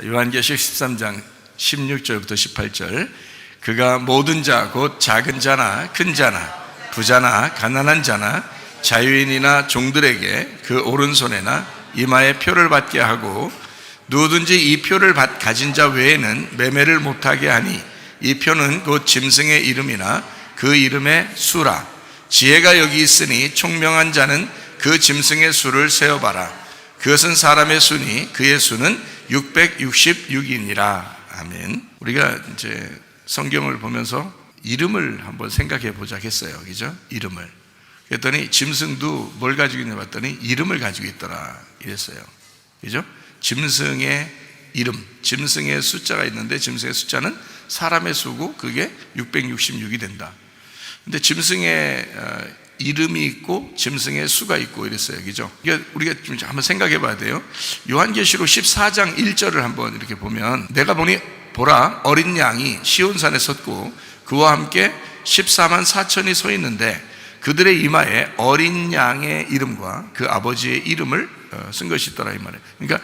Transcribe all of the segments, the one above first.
요한계시록 13장 16절부터 18절. 그가 모든 자 곧 작은 자나 큰 자나 부자나 가난한 자나 자유인이나 종들에게 그 오른손에나 이마에 표를 받게 하고 누구든지 이 표를 가진 자 외에는 매매를 못하게 하니 이 표는 곧 짐승의 이름이나 그 이름의 수라. 지혜가 여기 있으니 총명한 자는 그 짐승의 수를 세어봐라. 그것은 사람의 수니 그의 수는 666이니라. 아멘. 우리가 이제 성경을 보면서 이름을 한번 생각해 보자 했어요. 그죠? 이름을. 그랬더니 짐승도 뭘 가지고 있냐 봤더니 이름을 가지고 있더라. 이랬어요. 그죠? 짐승의 이름, 짐승의 숫자가 있는데 짐승의 숫자는 사람의 수고 그게 666이 된다. 근데 짐승의 이름이 있고 짐승의 수가 있고 이랬어요. 그죠? 우리가 좀 한번 생각해 봐야 돼요. 요한계시록 14장 1절을 한번 이렇게 보면 내가 보니 보라 어린 양이 시온산에 섰고 그와 함께 14만 4천이 서 있는데 그들의 이마에 어린 양의 이름과 그 아버지의 이름을 쓴 것이 있더라 이 말이에요. 그러니까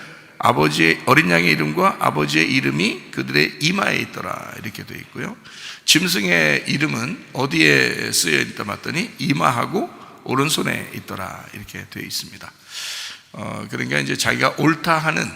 어린 양의 이름과 아버지의 이름이 그들의 이마에 있더라 이렇게 되어 있고요. 짐승의 이름은 어디에 쓰여 있다 봤더니 이마하고 오른손에 있더라 이렇게 되어 있습니다. 그러니까 이제 자기가 옳다 하는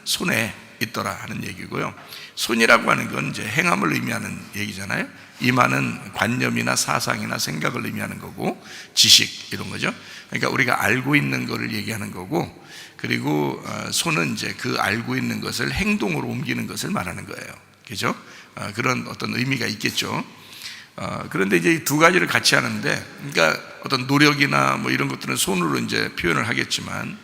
손에 있더라 하는 얘기고요. 손이라고 하는 건 이제 행함을 의미하는 얘기잖아요. 이마는 관념이나 사상이나 생각을 의미하는 거고 지식 이런 거죠. 그러니까 우리가 알고 있는 거를 얘기하는 거고, 그리고 손은 이제 그 알고 있는 것을 행동으로 옮기는 것을 말하는 거예요. 그죠? 그런 어떤 의미가 있겠죠. 그런데 이제 이 두 가지를 같이 하는데, 그러니까 어떤 노력이나 뭐 이런 것들은 손으로 이제 표현을 하겠지만,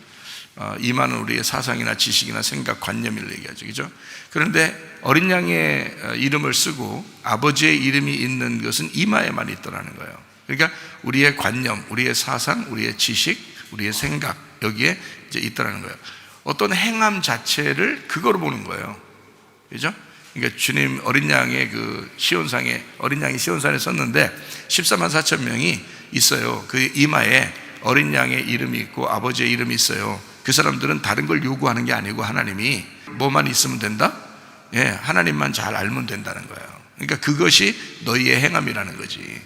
이마는 우리의 사상이나 지식이나 생각, 관념을 얘기하죠. 그죠? 그런데 어린 양의 이름을 쓰고 아버지의 이름이 있는 것은 이마에만 있더라는 거예요. 그러니까 우리의 관념, 우리의 사상, 우리의 지식, 우리의 생각, 여기에 이제 있더라는 거예요. 어떤 행함 자체를 그거로 보는 거예요. 그죠? 그러니까 주님 어린 양의 어린 양이 시온산에 섰는데 14만 4천 명이 있어요. 그 이마에 어린 양의 이름이 있고 아버지의 이름이 있어요. 그 사람들은 다른 걸 요구하는 게 아니고 하나님이 뭐만 있으면 된다? 예, 하나님만 잘 알면 된다는 거예요. 그러니까 그것이 너희의 행함이라는 거지.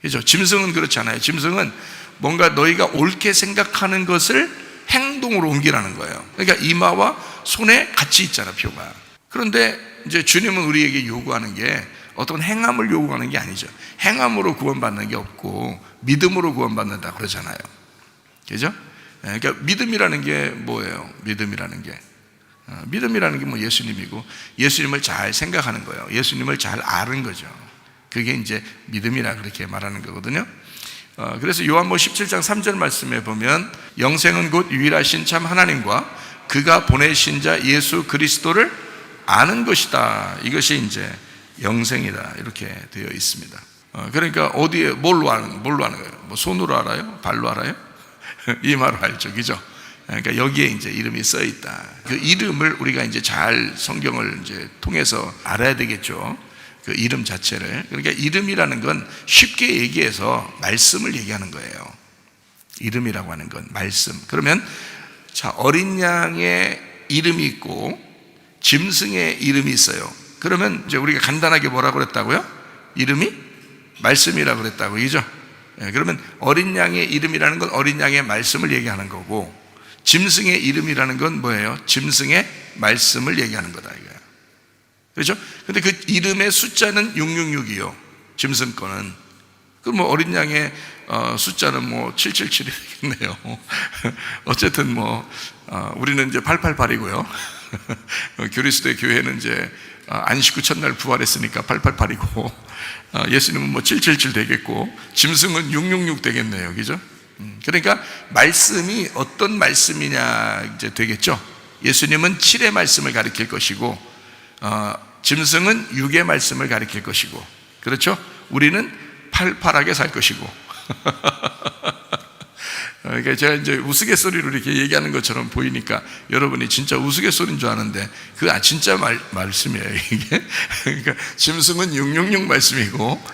그죠? 짐승은 그렇지 않아요. 짐승은 뭔가 너희가 옳게 생각하는 것을 행동으로 옮기라는 거예요. 그러니까 이마와 손에 같이 있잖아, 표가. 그런데 이제 주님은 우리에게 요구하는 게 어떤 행함을 요구하는 게 아니죠. 행함으로 구원받는 게 없고 믿음으로 구원받는다 그러잖아요. 그죠? 그러니까 믿음이라는 게 뭐예요? 믿음이라는 게 뭐 예수님이고, 예수님을 잘 생각하는 거예요. 예수님을 잘 아는 거죠. 그게 이제 믿음이라 그렇게 말하는 거거든요. 그래서 요한복음 17장 3절 말씀에 보면 영생은 곧 유일하신 참 하나님과 그가 보내신 자 예수 그리스도를 아는 것이다. 이것이 이제 영생이다 이렇게 되어 있습니다. 그러니까 어디에 뭘로 아는 거예요? 뭐 손으로 알아요? 발로 알아요? 이마로 알죠, 그죠? 그러니까 여기에 이제 이름이 써 있다. 그 이름을 우리가 이제 잘 성경을 이제 통해서 알아야 되겠죠. 그 이름 자체를. 그러니까 이름이라는 건 쉽게 얘기해서 말씀을 얘기하는 거예요. 이름이라고 하는 건 말씀. 그러면 자, 어린 양의 이름이 있고 짐승의 이름이 있어요. 그러면 이제 우리가 간단하게 뭐라고 그랬다고요? 이름이 말씀이라고 그랬다고, 그죠? 그러면 어린 양의 이름이라는 건 어린 양의 말씀을 얘기하는 거고, 짐승의 이름이라는 건 뭐예요? 짐승의 말씀을 얘기하는 거다 이거야. 그렇죠? 근데 그 이름의 숫자는 666이요. 짐승 거는. 그럼 뭐 어린 양의 숫자는 뭐 777이 되겠네요. 어쨌든 뭐 우리는 이제 888이고요. 그리스도의 교회는 이제 안식 후 첫날 부활했으니까 888이고, 예수님은 뭐 777 되겠고, 짐승은 666 되겠네요. 그죠? 그러니까 말씀이 어떤 말씀이냐 이제 되겠죠. 예수님은 7의 말씀을 가르칠 것이고, 짐승은 6의 말씀을 가르칠 것이고, 그렇죠? 우리는 팔팔하게 살 것이고. 그러니까 제가 이제 우스갯소리로 이렇게 얘기하는 것처럼 보이니까 여러분이 진짜 우스갯소리인 줄 아는데 그거 진짜 말씀이에요 이게. 그러니까 짐승은 666 말씀이고,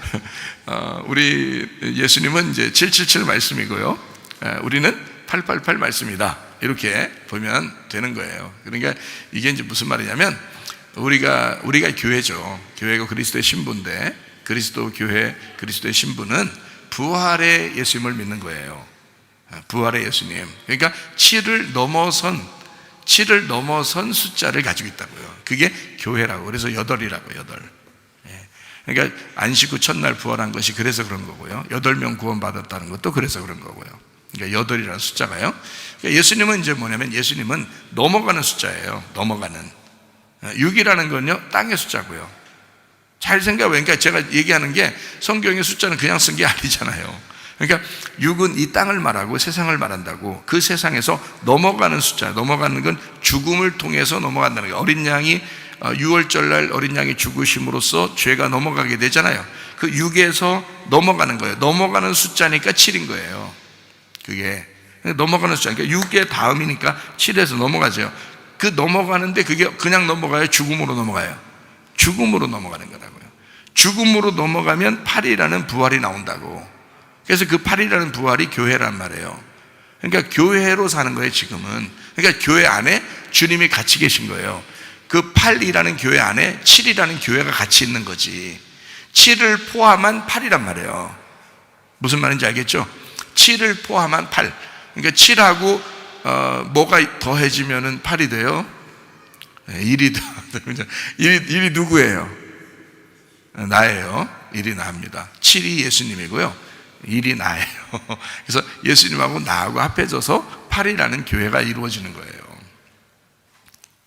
우리 예수님은 이제 777 말씀이고요, 우리는 888 말씀이다 이렇게 보면 되는 거예요. 그러니까 이게 이제 무슨 말이냐면 우리가 교회죠. 교회가 그리스도의 신부인데 그리스도 교회 그리스도의 신부는 부활의 예수님을 믿는 거예요. 부활의 예수님. 그러니까 7을 넘어선 숫자를 가지고 있다고요. 그게 교회라고. 그래서 8이라고 8. 그러니까 안식 후 첫날 부활한 것이 그래서 그런 거고요. 8명 구원받았다는 것도 그래서 그런 거고요. 그러니까 8이라는 숫자가요. 그러니까 예수님은 이제 뭐냐면 예수님은 넘어가는 숫자예요. 넘어가는. 6이라는 건요, 땅의 숫자고요. 잘 생각해보니까 그러니까 제가 얘기하는 게 성경의 숫자는 그냥 쓴 게 아니잖아요. 그러니까 6은 이 땅을 말하고 세상을 말한다고. 그 세상에서 넘어가는 숫자, 넘어가는 건 죽음을 통해서 넘어간다는 거예요. 어린 양이 6월절 날 어린 양이 죽으심으로써 죄가 넘어가게 되잖아요. 그 6에서 넘어가는 거예요. 넘어가는 숫자니까 7인 거예요. 그게 넘어가는 숫자, 그러니까 6의 다음이니까 7에서 넘어가죠. 그 넘어가는데 그게 그냥 넘어가요? 죽음으로 넘어가요? 죽음으로 넘어가는 거라고요. 죽음으로 넘어가면 8이라는 부활이 나온다고. 그래서 그 8이라는 부활이 교회란 말이에요. 그러니까 교회로 사는 거예요, 지금은. 그러니까 교회 안에 주님이 같이 계신 거예요. 그 8이라는 교회 안에 7이라는 교회가 같이 있는 거지. 7을 포함한 8이란 말이에요. 무슨 말인지 알겠죠? 7을 포함한 8. 그러니까 7하고 뭐가 더해지면은 8이 돼요? 1이 일이 누구예요? 나예요. 1이 나입니다. 7이 예수님이고요. 1이 나예요. 그래서 예수님하고 나하고 합해져서 8이라는 교회가 이루어지는 거예요.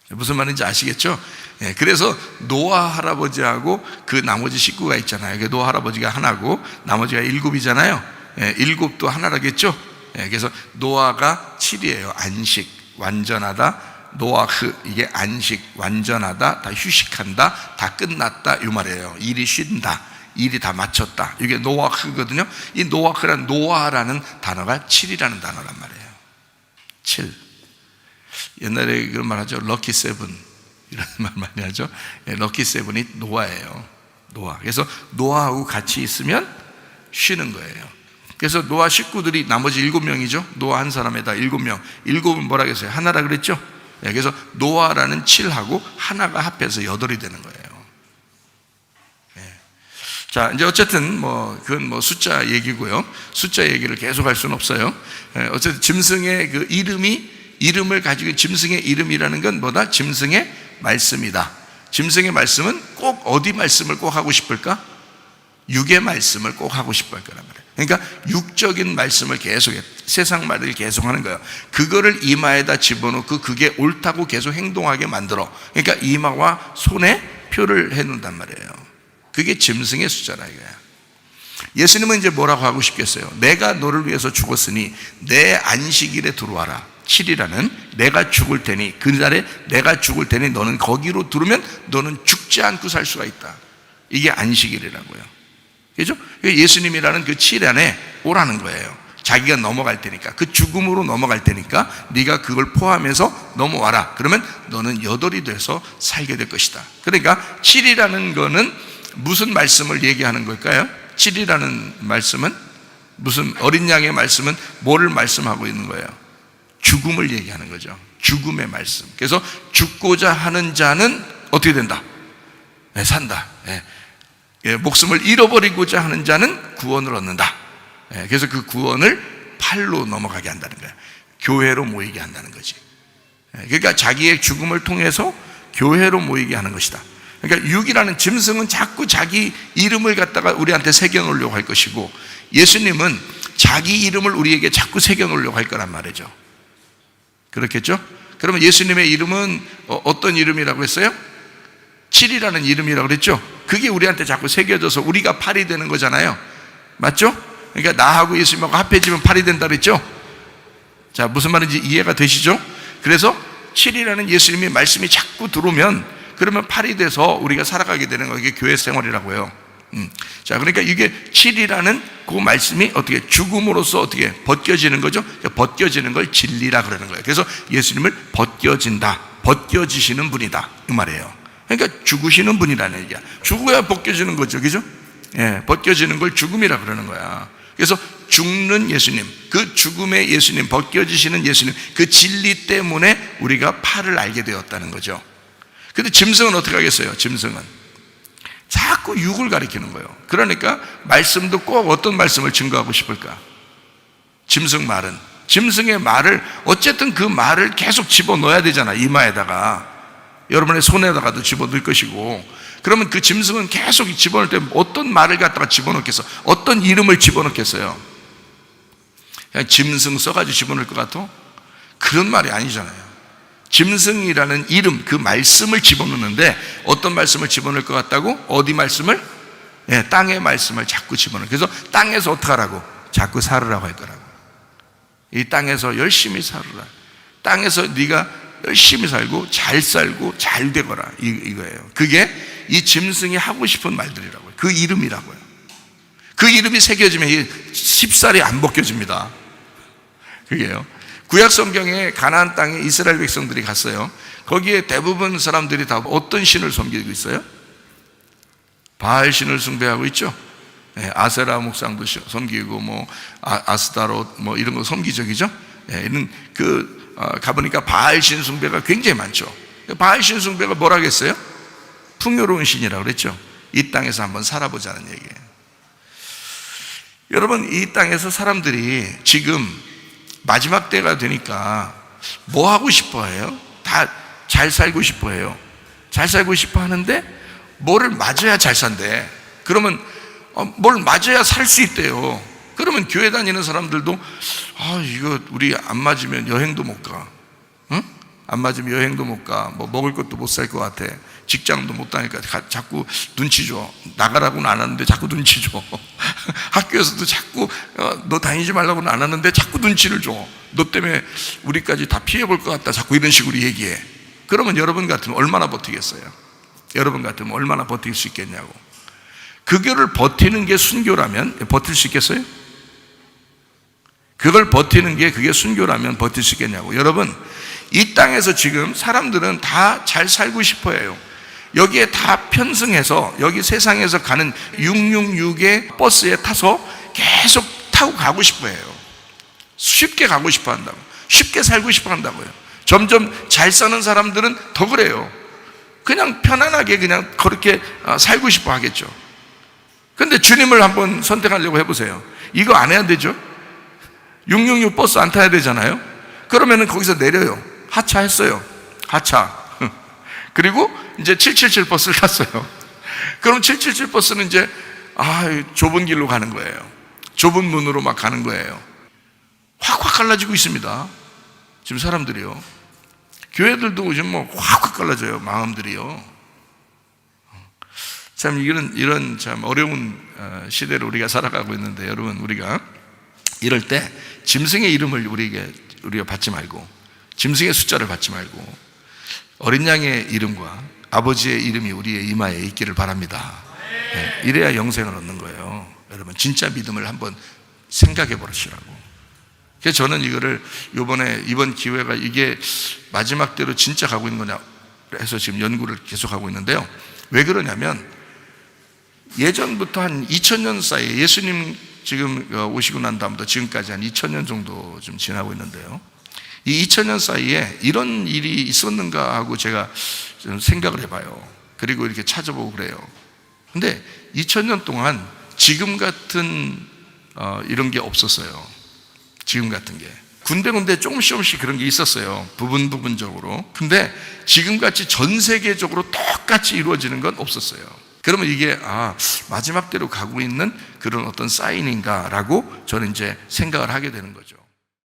무슨 말인지 아시겠죠? 그래서 노아 할아버지하고 그 나머지 식구가 있잖아요. 노아 할아버지가 하나고 나머지가 7이잖아요. 7도 하나라겠죠? 그래서 노아가 7이에요. 안식, 완전하다. 노아흐, 이게 안식, 완전하다, 다 휴식한다, 다 끝났다 이 말이에요. 일이 쉰다, 일이 다 마쳤다. 이게 노아흐거든요. 이 노아흐란 노아라는 단어가 7이라는 단어란 말이에요. 7. 옛날에 그런 말 하죠. 럭키 세븐 이런 말 많이 하죠. 럭키 세븐이 노아예요. 노아. 그래서 노아하고 같이 있으면 쉬는 거예요. 그래서 노아 식구들이 나머지 7명이죠. 노아 한 사람에다 7명. 7은 뭐라 그랬어요? 하나라 그랬죠. 그래서 노아라는 7하고 하나가 합해서 8이 되는 거예요. 자, 이제 어쨌든 그건 숫자 얘기고요. 숫자 얘기를 계속 할 수는 없어요. 어쨌든 짐승의 그 이름을 가지고 짐승의 이름이라는 건 뭐다? 짐승의 말씀이다. 짐승의 말씀은 꼭 어디 말씀을 꼭 하고 싶을까? 육의 말씀을 꼭 하고 싶을 거란 말이에요. 그러니까 육적인 말씀을 계속해, 세상 말을 계속 하는 거예요. 그거를 이마에다 집어넣고 그게 옳다고 계속 행동하게 만들어. 그러니까 이마와 손에 표를 해놓는단 말이에요. 그게 짐승의 숫자라 이거야. 예수님은 이제 뭐라고 하고 싶겠어요? 내가 너를 위해서 죽었으니 내 안식일에 들어와라. 7이라는 내가 죽을 테니, 그날에 내가 죽을 테니 너는 거기로 들어오면 너는 죽지 않고 살 수가 있다. 이게 안식일이라고요. 그죠? 예수님이라는 그 7 안에 오라는 거예요. 자기가 넘어갈 테니까, 그 죽음으로 넘어갈 테니까 네가 그걸 포함해서 넘어와라. 그러면 너는 8이 돼서 살게 될 것이다. 그러니까 7이라는 거는 무슨 말씀을 얘기하는 걸까요? 7이라는 말씀은 무슨, 어린 양의 말씀은 뭐를 말씀하고 있는 거예요? 죽음을 얘기하는 거죠. 죽음의 말씀. 그래서 죽고자 하는 자는 어떻게 된다? 산다. 목숨을 잃어버리고자 하는 자는 구원을 얻는다. 그래서 그 구원을 8로 넘어가게 한다는 거예요. 교회로 모이게 한다는 거지. 그러니까 자기의 죽음을 통해서 교회로 모이게 하는 것이다. 그러니까 6이라는 짐승은 자꾸 자기 이름을 갖다가 우리한테 새겨놓으려고 할 것이고, 예수님은 자기 이름을 우리에게 자꾸 새겨놓으려고 할 거란 말이죠. 그렇겠죠? 그러면 예수님의 이름은 어떤 이름이라고 했어요? 7이라는 이름이라고 그랬죠? 그게 우리한테 자꾸 새겨져서 우리가 8이 되는 거잖아요. 맞죠? 그러니까 나하고 예수님하고 합해지면 8이 된다 그랬죠? 자, 무슨 말인지 이해가 되시죠? 그래서 7이라는 예수님의 말씀이 자꾸 들어오면 그러면 8이 돼서 우리가 살아가게 되는 거, 이게 교회 생활이라고요. 자, 그러니까 이게 7이라는 그 말씀이 어떻게 죽음으로써 어떻게 벗겨지는 거죠? 벗겨지는 걸 진리라 그러는 거예요. 그래서 예수님을 벗겨진다, 벗겨지시는 분이다 이 말이에요. 그러니까 죽으시는 분이라는 얘기야. 죽어야 벗겨지는 거죠, 그죠? 벗겨지는 걸 죽음이라 그러는 거야. 그래서 죽는 예수님, 그 죽음의 예수님, 벗겨지시는 예수님, 그 진리 때문에 우리가 팔을 알게 되었다는 거죠. 근데 짐승은 어떻게 하겠어요? 짐승은 자꾸 육을 가리키는 거예요. 그러니까 말씀도 꼭 어떤 말씀을 증거하고 싶을까? 짐승의 말을 어쨌든 그 말을 계속 집어넣어야 되잖아. 이마에다가, 여러분의 손에다가도 집어넣을 것이고. 그러면 그 짐승은 계속 집어넣을 때 어떤 말을 갖다가 집어넣겠어? 어떤 이름을 집어넣겠어요? 그냥 짐승 써가지고 집어넣을 것 같아? 그런 말이 아니잖아요. 짐승이라는 이름, 그 말씀을 집어넣는데 어떤 말씀을 집어넣을 것 같다고? 어디 말씀을? 땅의 말씀을 자꾸 집어넣어. 그래서 땅에서 어떻게 하라고? 자꾸 살으라고 할 거라고. 이 땅에서 열심히 살으라. 땅에서 네가 열심히 살고 잘 되거라. 이거예요. 그게 이 짐승이 하고 싶은 말들이라고요. 그 이름이라고요. 그 이름이 새겨지면 쉽사리 안 벗겨집니다. 그게요. 구약 성경에 가나안 땅에 이스라엘 백성들이 갔어요. 거기에 대부분 사람들이 다 어떤 신을 섬기고 있어요? 바알 신을 숭배하고 있죠. 아세라 목상도 섬기고 아스타롯 이런 거 섬기죠, 그죠? 이런 가보니까 바알 신 숭배가 굉장히 많죠. 바알 신 숭배가 뭐라겠어요? 풍요로운 신이라고 그랬죠. 이 땅에서 한번 살아보자는 얘기예요. 여러분, 이 땅에서 사람들이 지금 마지막 때가 되니까 뭐 하고 싶어 해요? 다 잘 살고 싶어 해요. 잘 살고 싶어 하는데 뭐를 맞아야 잘 산대. 그러면 뭘 맞아야 살 수 있대요. 그러면 교회 다니는 사람들도 이거 우리 안 맞으면 여행도 못 가. 응? 안 맞으면 여행도 못 가. 먹을 것도 못 살 것 같아. 직장도 못 다니까 자꾸 눈치 줘. 나가라고는 안 하는데 자꾸 눈치 줘. 학교에서도 자꾸 너 다니지 말라고는 안 하는데 자꾸 눈치를 줘. 너 때문에 우리까지 다 피해볼 것 같다. 자꾸 이런 식으로 얘기해. 그러면 여러분 같으면 얼마나 버티겠어요? 여러분 같으면 얼마나 버틸 수 있겠냐고. 그거를 버티는 게 순교라면 버틸 수 있겠어요? 그걸 버티는 게 그게 순교라면 버틸 수 있겠냐고. 여러분, 이 땅에서 지금 사람들은 다 잘 살고 싶어 해요. 여기에 다 편승해서 여기 세상에서 가는 666의 버스에 타서 계속 타고 가고 싶어 해요. 쉽게 가고 싶어 한다고. 쉽게 살고 싶어 한다고요. 점점 잘 사는 사람들은 더 그래요. 그냥 편안하게 그냥 그렇게 살고 싶어 하겠죠. 근데 주님을 한번 선택하려고 해보세요. 이거 안 해야 되죠? 666 버스 안 타야 되잖아요. 그러면은 거기서 내려요. 하차했어요. 하차. 그리고 이제 777 버스를 탔어요. 그럼 777 버스는 이제 좁은 길로 가는 거예요. 좁은 문으로 막 가는 거예요. 확확 갈라지고 있습니다. 지금 사람들이요. 교회들도 지금 확확 갈라져요. 마음들이요. 참 이런 참 어려운 시대를 우리가 살아가고 있는데, 여러분, 우리가 이럴 때 짐승의 이름을 우리가 받지 말고, 짐승의 숫자를 받지 말고 어린 양의 이름과 아버지의 이름이 우리의 이마에 있기를 바랍니다. 이래야 영생을 얻는 거예요. 여러분, 진짜 믿음을 한번 생각해 보시라고. 그래서 저는 이거를 이번 기회가 이게 마지막 때로 진짜 가고 있는 거냐 해서 지금 연구를 계속하고 있는데요. 왜 그러냐면, 예전부터 한 2000년 사이에 예수님 지금 오시고 난 다음부터 지금까지 한 2000년 정도 좀 지나고 있는데요. 이 2000년 사이에 이런 일이 있었는가 하고 제가 좀 생각을 해봐요. 그리고 이렇게 찾아보고 그래요. 근데 2000년 동안 지금 같은 이런 게 없었어요. 지금 같은 게 군데군데 조금씩 그런 게 있었어요. 부분적으로. 근데 지금같이 전 세계적으로 똑같이 이루어지는 건 없었어요. 그러면 이게 마지막 때로 가고 있는 그런 어떤 사인인가라고 저는 이제 생각을 하게 되는 거죠.